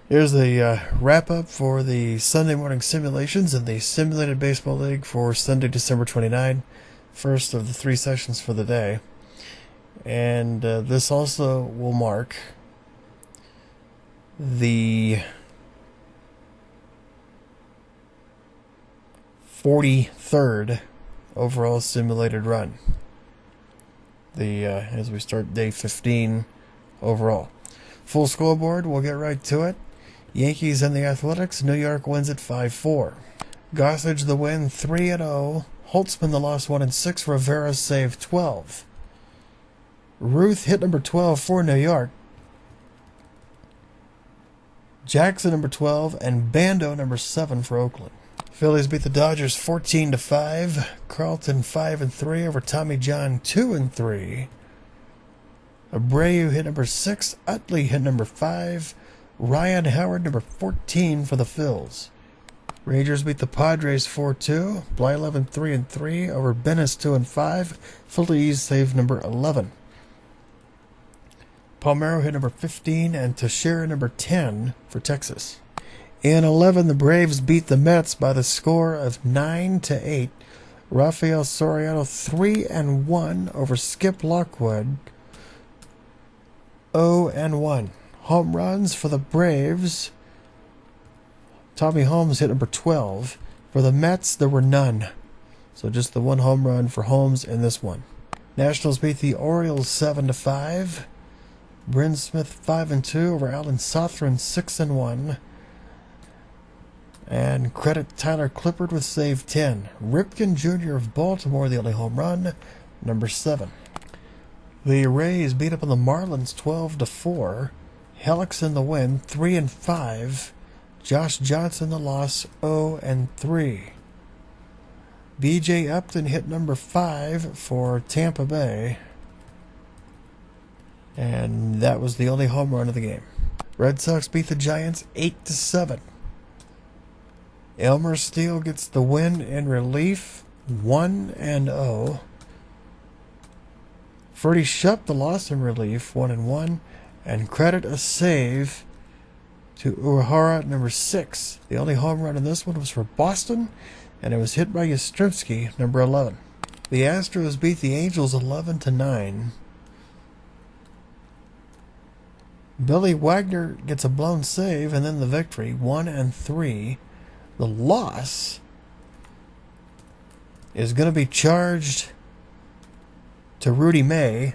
Here's the wrap-up for the Sunday morning simulations in the Simulated Baseball League for Sunday, December 29, first of the 3 sessions for the day. And this also will mark the 43rd overall simulated run. As we start day 15 overall. Full scoreboard, we'll get right to it. Yankees and the Athletics. New York wins at 5-4. Gossage the win, 3-0. Holtzman the loss, 1-6. Rivera saved 12. Ruth hit number 12 for New York. Jackson number 12 and Bando number 7 for Oakland. Phillies beat the Dodgers 14-5. Carlton 5-3 over Tommy John 2-3. Abreu hit number 6. Utley hit number 5. Ryan Howard number 14 for the Phils. Rangers beat the Padres 4-2. Blyleven 3-3 over Bennis 2-5. Phillies saved number 11. Palmeiro hit number 15 and Teixeira number 10 for Texas. In 11, the Braves beat the Mets by the score of 9-8. Rafael Soriano 3-1 over Skip Lockwood 0-1. Home runs for the Braves. Tommy Holmes hit number 12. For the Mets, there were none. So just the one home run for Holmes in this one. Nationals beat the Orioles 7-5. Bryn Smith 5-2 over Alan Sothern 6-1. And credit Tyler Clippard with save 10. Ripken Jr. of Baltimore, the only home run, number 7. The Rays beat up on the Marlins 12-4. Hellickson the win, 3-5. Josh Johnson the loss, 0-3. B.J. Upton hit number 5 for Tampa Bay. And that was the only home run of the game. Red Sox beat the Giants 8-7. Elmer Steele gets the win in relief, 1-0. Freddie Shupp the loss in relief, 1-1. And credit a save to Uehara, number 6. The only home run in this one was for Boston, and it was hit by Yastrzemski, number 11. The Astros beat the Angels 11-9. Billy Wagner gets a blown save, and then the victory, 1-3. The loss is going to be charged to Rudy May,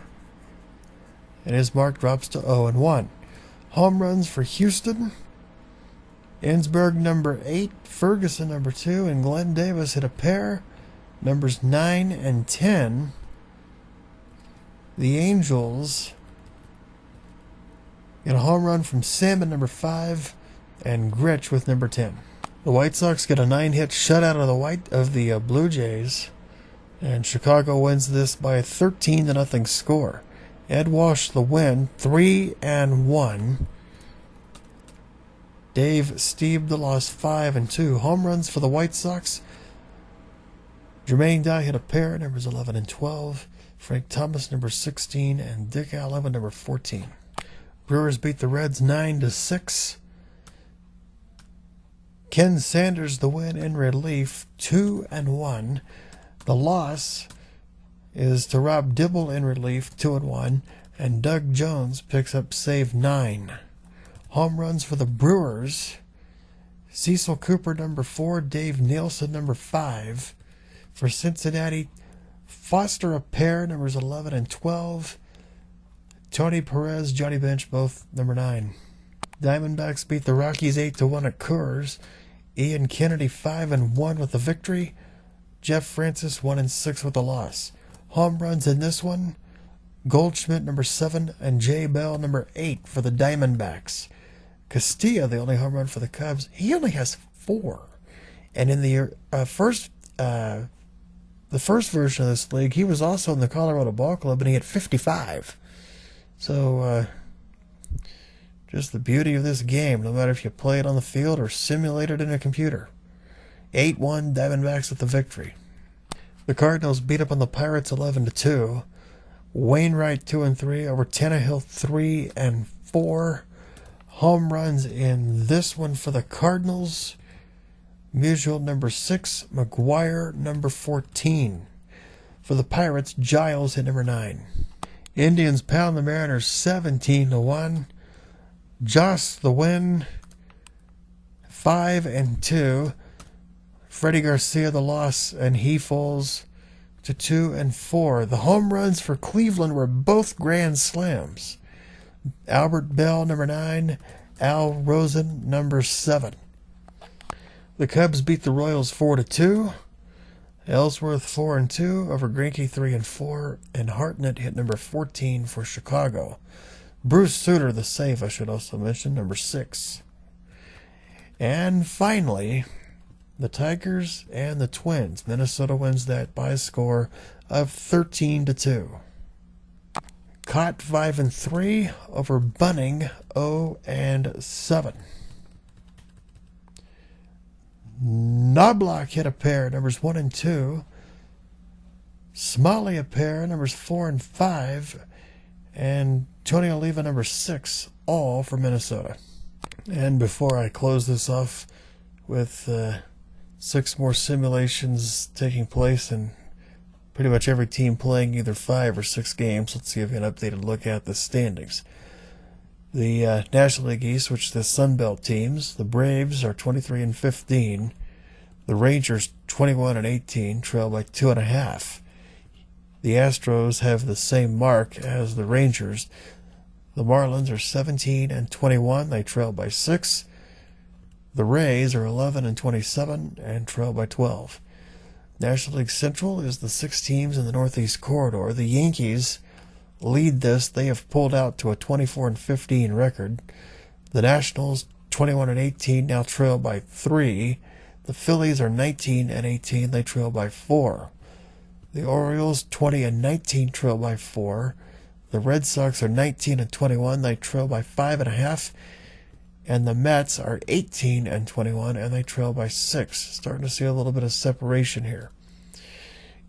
and his mark drops to 0-1. Home runs for Houston. Ensberg number 8, Ferguson number 2, and Glenn Davis hit a pair. Numbers 9 and 10. The Angels get a home run from Salmon number 5 and Gritch with number 10. The White Sox get a 9-hit shutout of the Blue Jays, and Chicago wins this by a 13-0 score. Ed Walsh the win, 3-1. Dave Stieb the loss, 5-2. Home runs for the White Sox. Jermaine Dye hit a pair, numbers 11 and 12. Frank Thomas, number 16, and Dick Allen, number 14. Brewers beat the Reds 9-6. Ken Sanders the win in relief, 2-1. The loss is to Rob Dibble in relief, 2-1, and Doug Jones picks up save 9. Home runs for the Brewers. Cecil Cooper, number 4, Dave Nielsen, number 5. For Cincinnati, Foster a pair, numbers 11 and 12. Tony Perez, Johnny Bench, both number 9. Diamondbacks beat the Rockies 8-1 at Coors. Ian Kennedy 5-1 with the victory. Jeff Francis 1-6 with the loss. Home runs in this one: Goldschmidt number 7 and Jay Bell number 8 for the Diamondbacks. Castilla, the only home run for the Cubs, he only has 4. And in the first version of this league, he was also in the Colorado Ball Club, and he had 55. So just the beauty of this game, no matter if you play it on the field or simulate it in a computer. 8-1 Diamondbacks with the victory. The Cardinals beat up on the Pirates 11-2. Wainwright 2-3 over Tannehill 3-4. Home runs in this one for the Cardinals: Musial, number 6, McGuire, number 14. For the Pirates, Giles hit number 9. Indians pound the Mariners 17-1. Joss the win, 5-2. Freddie Garcia the loss, and he falls to 2-4. The home runs for Cleveland were both grand slams. Albert Bell, number 9. Al Rosen, number 7. The Cubs beat the Royals 4-2. Ellsworth 4-2 over Greinke 3-4, and Hartnett hit number 14 for Chicago. Bruce Sutter, the save I should also mention, number 6. And finally, the Tigers and the Twins. Minnesota wins that by a score of 13-2. Cott 5-3 over Bunning 0-7. Knobloch hit a pair, numbers 1 and 2. Smalley a pair, numbers 4 and 5. And Tony Oliva, number 6, all for Minnesota. And before I close this off with 6 more simulations taking place and pretty much every team playing either 5 or 6 games, let's see if we can updated look at the standings. The National League East, which is the Sun Belt teams, the Braves are 23-15. The Rangers 21-18, trail by 2.5. The Astros have the same mark as the Rangers. The Marlins are 17-21, they trail by 6. The Rays are 11-27 and trail by 12. National League Central is the 6 teams in the Northeast Corridor. The Yankees lead this. They have pulled out to a 24-15 record. The Nationals 21-18 now trail by 3. The Phillies are 19-18, they trail by 4. The Orioles 20-19 trail by 4. The Red Sox are 19-21, they trail by 5.5. And the Mets are 18-21 and they trail by 6. Starting to see a little bit of separation here.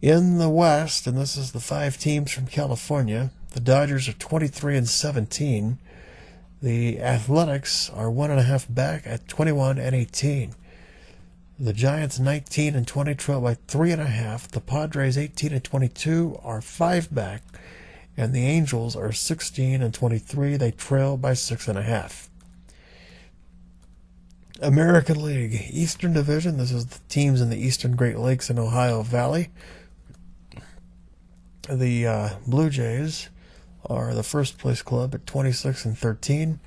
In the West, and this is the 5 teams from California, the Dodgers are 23-17. The Athletics are 1.5 back at 21-18. The Giants 19-20 trail by 3.5. The Padres 18-22 are 5 back, and the Angels are 16-23. They trail by 6.5. American League Eastern Division. This is the teams in the Eastern Great Lakes and Ohio Valley. The Blue Jays are the first place club at 26-13.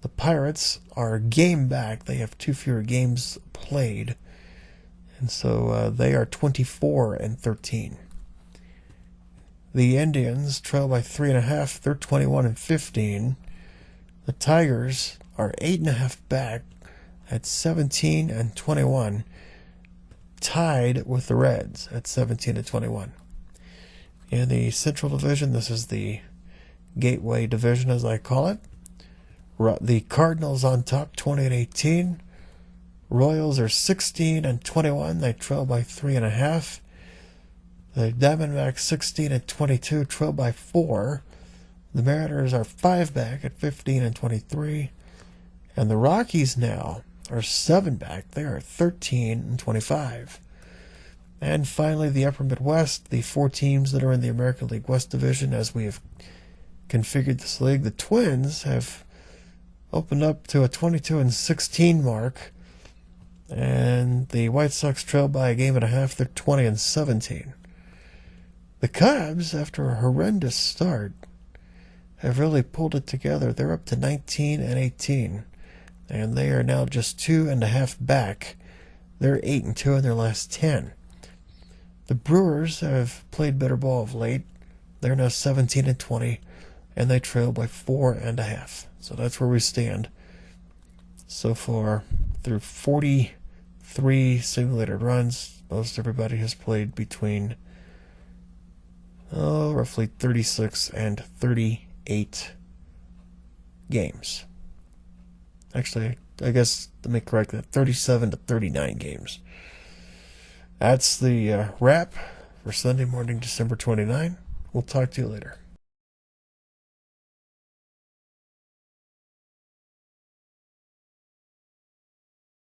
The Pirates are a game back. They have 2 fewer games played, and so they are 24-13. The Indians trail by 3.5. They're 21-15. The Tigers are 8.5 back at 17-21, tied with the Reds at 17-21. In the Central Division, this is the Gateway Division, as I call it. The Cardinals on top, 20-18. Royals are 16-21. They trail by 3.5. The Diamondbacks 16-22, trail by 4. The Mariners are 5 back at 15-23. And the Rockies now are 7 back. They are 13-25. And finally, the Upper Midwest, the 4 teams that are in the American League West Division, as we have configured this league. The Twins have opened up to a 22-16 mark, and the White Sox trail by 1.5 games. They're 20-17. The Cubs, after a horrendous start, have really pulled it together. They're up to 19-18, and they are now just 2.5 back. They're 8-2 in their last 10. The Brewers have played better ball of late. They're now 17-20, and they trail by 4.5. So that's where we stand so far through 43 simulated runs. Most everybody has played between roughly 36 and 38 games. Actually, I guess let me correct that, 37 to 39 games. That's the wrap for Sunday morning, December 29. We'll talk to you later.